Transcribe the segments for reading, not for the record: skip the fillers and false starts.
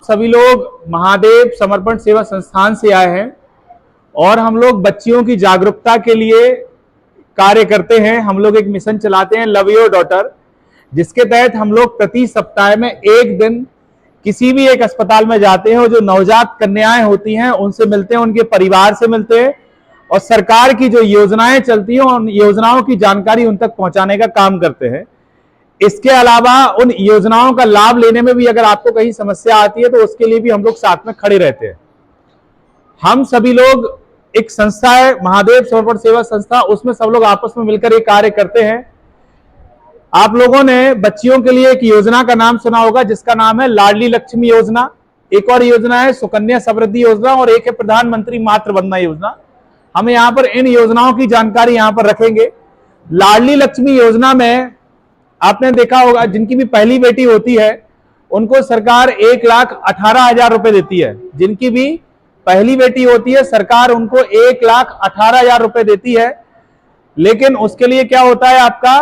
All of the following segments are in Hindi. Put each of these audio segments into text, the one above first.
सभी लोग महादेव समर्पण सेवा संस्थान से आए हैं और हम लोग बच्चियों की जागरूकता के लिए कार्य करते हैं। हम लोग एक मिशन चलाते हैं लव योर डॉटर, जिसके तहत हम लोग प्रति सप्ताह में एक दिन किसी भी एक अस्पताल में जाते हैं और जो नवजात कन्याएं होती हैं उनसे मिलते हैं, उनके परिवार से मिलते हैं और सरकार की जो योजनाएं चलती हैं उन योजनाओं की जानकारी उन तक पहुंचाने का काम करते हैं। इसके अलावा उन योजनाओं का लाभ लेने में भी अगर आपको कहीं समस्या आती है तो उसके लिए भी हम लोग साथ में खड़े रहते हैं। हम सभी लोग एक संस्था है महादेव समर्पण सेवा संस्था, उसमें सब लोग आपस में मिलकर ये कार्य करते हैं। आप लोगों ने बच्चियों के लिए एक योजना का नाम सुना होगा जिसका नाम है लाडली लक्ष्मी योजना। एक और योजना है सुकन्या समृद्धि योजना और एक है प्रधानमंत्री मातृ वंदना योजना। हम यहाँ पर इन योजनाओं की जानकारी यहाँ पर रखेंगे। लाडली लक्ष्मी योजना में आपने देखा होगा जिनकी भी पहली बेटी होती है उनको सरकार 1,18,000 रुपए देती है। जिनकी भी पहली बेटी होती है सरकार उनको 1,18,000 रुपए देती है। लेकिन उसके लिए क्या होता है, आपका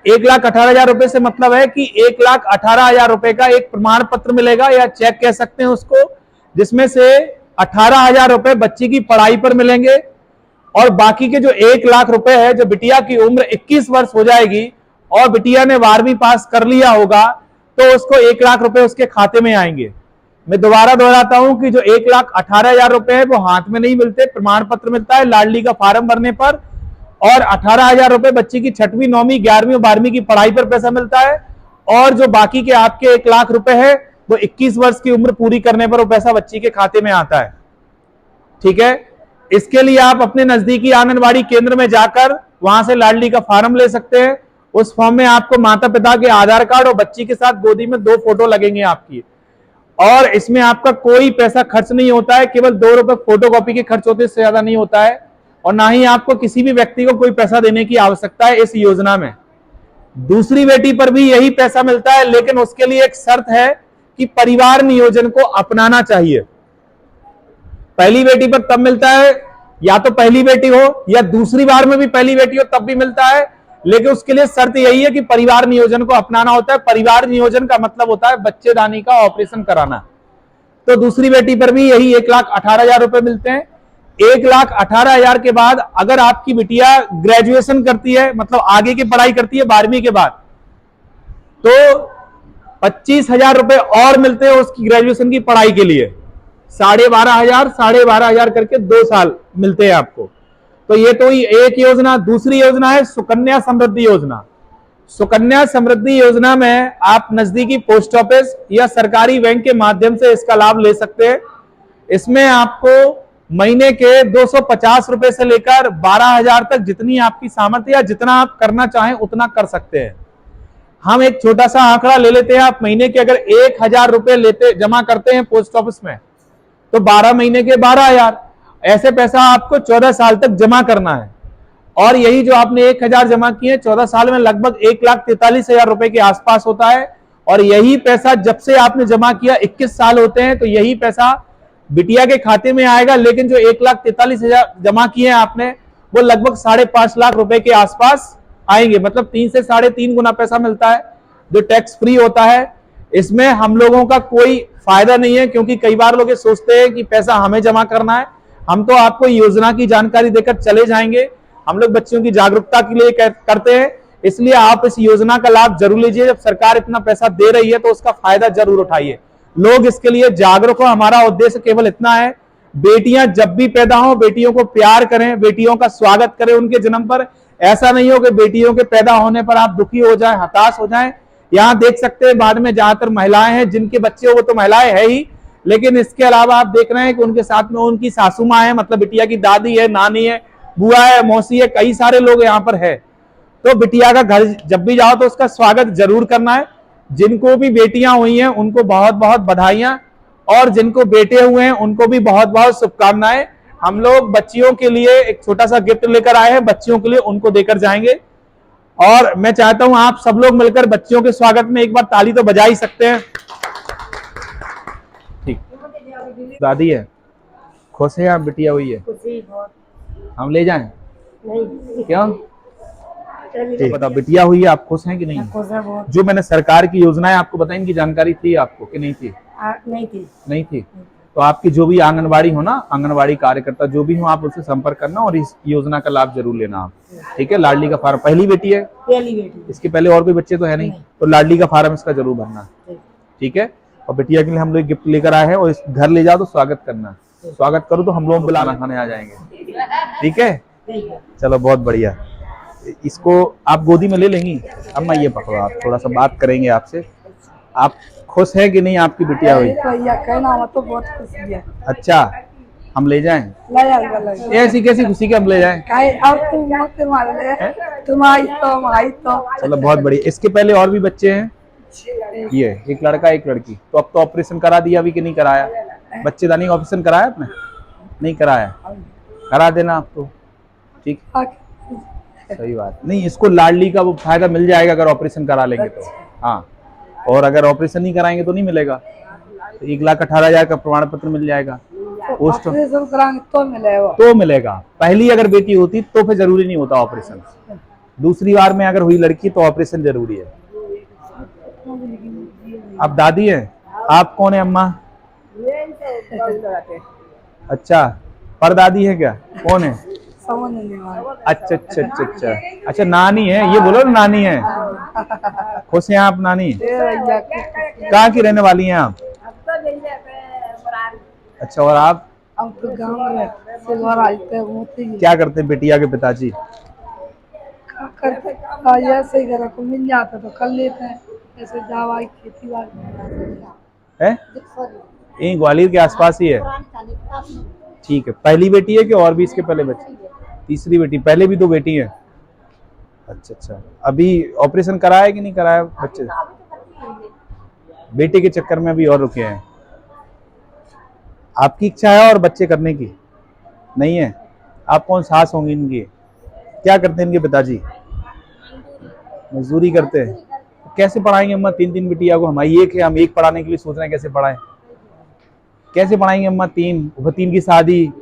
1,18,000 रुपए से मतलब है कि 1,18,000 रुपए का एक प्रमाण पत्र मिलेगा या चेक कह सकते हैं उसको, जिसमें से 18,000 रुपए बच्ची की पढ़ाई पर मिलेंगे और बाकी के जो 1 लाख रुपए है, जो बिटिया की उम्र 21 वर्ष हो जाएगी और बिटिया ने 12वीं पास कर लिया होगा तो उसको 1 लाख रुपए उसके खाते में आएंगे। मैं दोबारा दोहराता हूं कि जो 1,18,000 रुपए है वो हाथ में नहीं मिलते, प्रमाण पत्र मिलता है लाडली का फॉर्म भरने पर और 18,000 रुपए बच्ची की 6वीं 9वीं 11वीं और 12वीं की पढ़ाई पर पैसा मिलता है और जो बाकी के आपके 1 लाख रुपए है वो 21 वर्ष की उम्र पूरी करने पर वो पैसा बच्ची के खाते में आता है। ठीक है, इसके लिए आप अपने नजदीकी आंगनबाड़ी केंद्र में जाकर वहां से लाडली का फॉर्म ले सकते हैं। उस फॉर्म में आपको माता पिता के आधार कार्ड और बच्ची के साथ गोदी में 2 फोटो लगेंगे आपकी और इसमें आपका कोई पैसा खर्च नहीं होता है, केवल 2 रुपए फोटोकॉपी के खर्च होते, इससे ज्यादा नहीं होता है और ना ही आपको किसी भी व्यक्ति को कोई पैसा देने की आवश्यकता है इस योजना में। दूसरी बेटी पर भी यही पैसा मिलता है, लेकिन उसके लिए एक शर्त है कि परिवार नियोजन को अपनाना चाहिए। पहली बेटी पर तब मिलता है या तो पहली बेटी हो या दूसरी बार में भी पहली बेटी हो तब भी मिलता है, लेकिन उसके लिए शर्त यही है कि परिवार नियोजन को अपनाना होता है। परिवार नियोजन का मतलब होता है बच्चेदानी का ऑपरेशन कराना। तो दूसरी बेटी पर भी यही 1,18,000 रुपए मिलते हैं। 1,18,000 के बाद अगर आपकी बिटिया ग्रेजुएशन करती है, मतलब आगे की पढ़ाई करती है 12वीं के बाद, तो 25,000 रुपए और मिलते हैं उसकी ग्रेजुएशन की पढ़ाई के लिए। 12,500 करके 2 साल मिलते हैं आपको। तो ये तो एक योजना। दूसरी योजना है सुकन्या समृद्धि योजना। सुकन्या समृद्धि योजना में आप नजदीकी पोस्ट ऑफिस या सरकारी बैंक के माध्यम से इसका लाभ ले सकते हैं। इसमें आपको महीने के 250 रुपए से लेकर 12,000 तक जितनी आपकी सामर्थ्य या जितना आप करना चाहें उतना कर सकते हैं। हम एक छोटा सा आंकड़ा ले लेते हैं। आप महीने के अगर 1,000 रुपए जमा करते हैं पोस्ट ऑफिस में तो 12 महीने के 12,000, ऐसे पैसा आपको 14 साल तक जमा करना है और यही जो आपने 1,000 जमा किए 14 साल में लगभग 1,43,000 रुपए के आसपास होता है और यही पैसा जब से आपने जमा किया 21 साल होते हैं तो यही पैसा बिटिया के खाते में आएगा। लेकिन जो 1,43,000 जमा किए हैं आपने वो लगभग 5.5 लाख रुपए के आसपास आएंगे, मतलब 3 से 3.5 गुना पैसा मिलता है जो टैक्स फ्री होता है। इसमें हम लोगों का कोई फायदा नहीं है, क्योंकि कई बार लोग ये सोचते हैं कि पैसा हमें जमा करना है। हम तो आपको योजना की जानकारी देकर चले जाएंगे। हम लोग बच्चियों की जागरूकता के लिए करते हैं, इसलिए आप इस योजना का लाभ जरूर लीजिए। जब सरकार इतना पैसा दे रही है तो उसका फायदा जरूर उठाइए। लोग इसके लिए जागरूक हो। हमारा उद्देश्य केवल इतना है, बेटियां जब भी पैदा हो बेटियों को प्यार करें, बेटियों का स्वागत करें उनके जन्म पर। ऐसा नहीं हो कि बेटियों के पैदा होने पर आप दुखी हो जाएं, हताश हो जाएं। यहाँ देख सकते हैं बाद में ज्यादातर महिलाएं हैं जिनके बच्चे हो, वो तो महिलाएं है ही, लेकिन इसके अलावा आप देख रहे हैं कि उनके साथ में उनकी सासू माँ है, मतलब बिटिया की दादी है, नानी है, बुआ है, मौसी है, कई सारे लोग यहाँ पर है। तो बिटिया का घर जब भी जाओ तो उसका स्वागत जरूर करना है। जिनको भी बेटियां हुई हैं उनको बहुत बहुत बधाइयां और जिनको बेटे हुए हैं उनको भी बहुत बहुत शुभकामनाएं। हम लोग बच्चियों के लिए एक छोटा सा गिफ्ट लेकर आए हैं, बच्चियों के लिए उनको देकर जाएंगे और मैं चाहता हूं आप सब लोग मिलकर बच्चियों के स्वागत में एक बार ताली तो बजा ही सकते हैं। ठीक, दादी है, खुश है आप, बिटिया हुई है, हम ले जाएं? नहीं। क्यों? तो बताओ, बिटिया हुई है, आप खुश हैं कि नहीं? जो मैंने सरकार की योजनाएं आपको बताई इनकी जानकारी थी आपको कि नहीं थी? नहीं थी। नहीं थी? तो आपकी जो भी आंगनबाड़ी हो ना, आंगनबाड़ी कार्यकर्ता जो भी हो, आप उससे संपर्क करना और इस योजना का लाभ जरूर लेना आप, ठीक है। लाडली का फार्म, पहली बेटी है? पहली बेटी। इसके पहले और कोई बच्चे तो है नहीं? तो लाडली का फार्म इसका जरूर भरना, ठीक है। और बिटिया के लिए हम लोग गिफ्ट लेकर आए हैं, और इस घर ले जाओ तो स्वागत करना, स्वागत करो तो हम लोग बुलाना खाने आ जाएंगे, ठीक है। चलो बहुत बढ़िया। इसको आप गोदी में ले लेंगी? अम्मा ये पकड़ो, आप थोड़ा सा बात करेंगे आपसे। आप खुश है कि नहीं आपकी बिटिया हुई? कहना तो बहुत खुशी है। अच्छा, हम ले जाएं? ऐसी कैसी खुशी के हम ले जाएं? तुम आई तो चलो बहुत बढ़िया। इसके पहले और भी बच्चे हैं? ये एक लड़का एक लड़की। तो अब तो ऑपरेशन करा दिया अभी कि नहीं कराया? बच्चेदानी ऑपरेशन कराया आपने? नहीं कराया? करा देना आप तो, ठीक। सही बात। नहीं, इसको लाडली का वो फायदा मिल जाएगा अगर ऑपरेशन करा लेंगे तो, हाँ। और अगर ऑपरेशन नहीं कराएंगे तो नहीं मिलेगा। तो 1,18,000 का प्रमाण पत्र मिल जाएगा। पोस्ट तो मिलेगा। पहली अगर बेटी होती तो फिर जरूरी नहीं होता ऑपरेशन। दूसरी बार में अगर हुई लड़की तो ऑपरेशन जरूरी है। आप दादी हैं? आप कौन है अम्मा? अच्छा, परदादी है क्या? कौन है? अच्छा अच्छा अच्छा अच्छा अच्छा, नानी है। ये बोलो ना, नानी है। खुश हैं आप नानी? कहाँ की रहने वाली हैं आप? अच्छा, और आप? हम तो गाँव में क्या करते हैं बिटिया के पिताजी? ऐसे ही घर को मिल जाता तो कर लेते हैं, ऐसे दवाई खेती है? यही ग्वालियर के आसपास ही है? ठीक है। पहली बेटी है कि और भी इसके पहले बच्चे? तीसरी बेटी। पहले भी 2 बेटी है? अच्छा अच्छा। अभी ऑपरेशन कराया कि नहीं कराया बच्चे? बेटे के चक्कर में अभी और रुके हैं। आपकी इच्छा है और बच्चे करने की नहीं है? आप कौन सास होंगी इनकी? क्या करते हैं इनके पिताजी? मजदूरी करते हैं। कैसे पढ़ाएंगे अम्मा 3 बिटिया को? हमारी एक है, हम एक पढ़ाने के लिए सोच रहे हैं, कैसे पढ़ाएं? कैसे पढ़ाएंगे अम्मा 3 की शादी?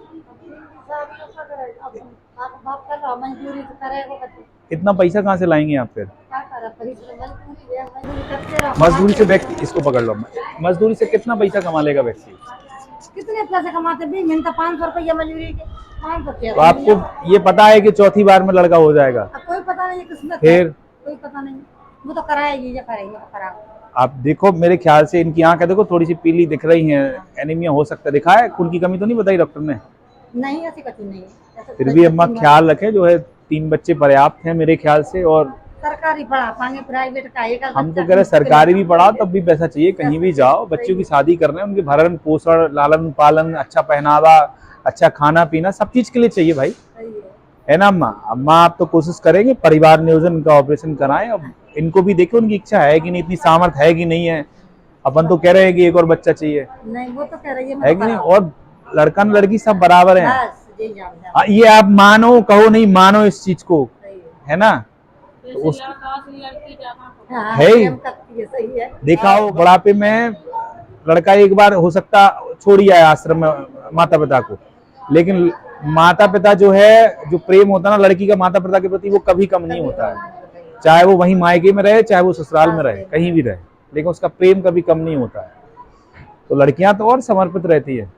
इतना पैसा कहाँ से लाएंगे आप फिर? मजदूरी से व्यक्ति, इसको पकड़ लो, मजदूरी से कितना पैसा कमा लेगा व्यक्ति? कितने पैसे कमाते भी? मैंने तो 500 रुपया मजदूरी के। तो आपको ये पता है कि चौथी बार में लड़का हो जाएगा? कोई पता नहीं किसमें, फिर कोई पता नहीं। वो तो कराएगी या करेगी तो कराओ। आप देखो, मेरे ख्याल से इनकी आंखें देखो थोड़ी सी पीली दिख रही हैं, एनीमिया हो सकता है। दिखा है? खून की कमी तो नहीं बताई डॉक्टर ने? नहीं, ऐसी कुछ नहीं है। फिर भी अम्मा ख्याल रखें, जो है 3 बच्चे पर्याप्त हैं मेरे ख्याल से। और सरकारी पढ़ा पाएंगे, प्राइवेट का एक हम तो कह रहे सरकारी भी पढ़ाओ, तब भी पैसा चाहिए। कहीं भी जाओ, बच्चों की शादी कर रहे हैं, उनके भरण पोषण, लालन पालन, अच्छा पहनावा, अच्छा खाना पीना, सब चीज के लिए चाहिए भाई, है ना अम्मा? अम्मा आप तो कोशिश करेंगे परिवार नियोजन का ऑपरेशन कराएं। अब इनको भी देखो उनकी इच्छा है कि नहीं, इतनी सामर्थ्य है कि नहीं है। अपन तो कह रहे हैं कि एक और बच्चा चाहिए, नहीं वो तो कह रही है कि नहीं? और लड़का लड़की सब बराबर है। ये आप मानो कहो नहीं मानो इस चीज को, है ना? तो उस है ही। देखा हो बुढ़ापे में लड़का एक बार हो सकता छोड़ ही आए आश्रम में माता पिता को, लेकिन माता पिता जो है, जो प्रेम होता है ना लड़की का माता पिता के प्रति, वो कभी कम नहीं होता है। चाहे वो वहीं मायके में रहे, चाहे वो ससुराल में रहे, कहीं भी रहे, लेकिन उसका प्रेम कभी कम नहीं होता है। तो लड़कियां तो और समर्पित रहती है।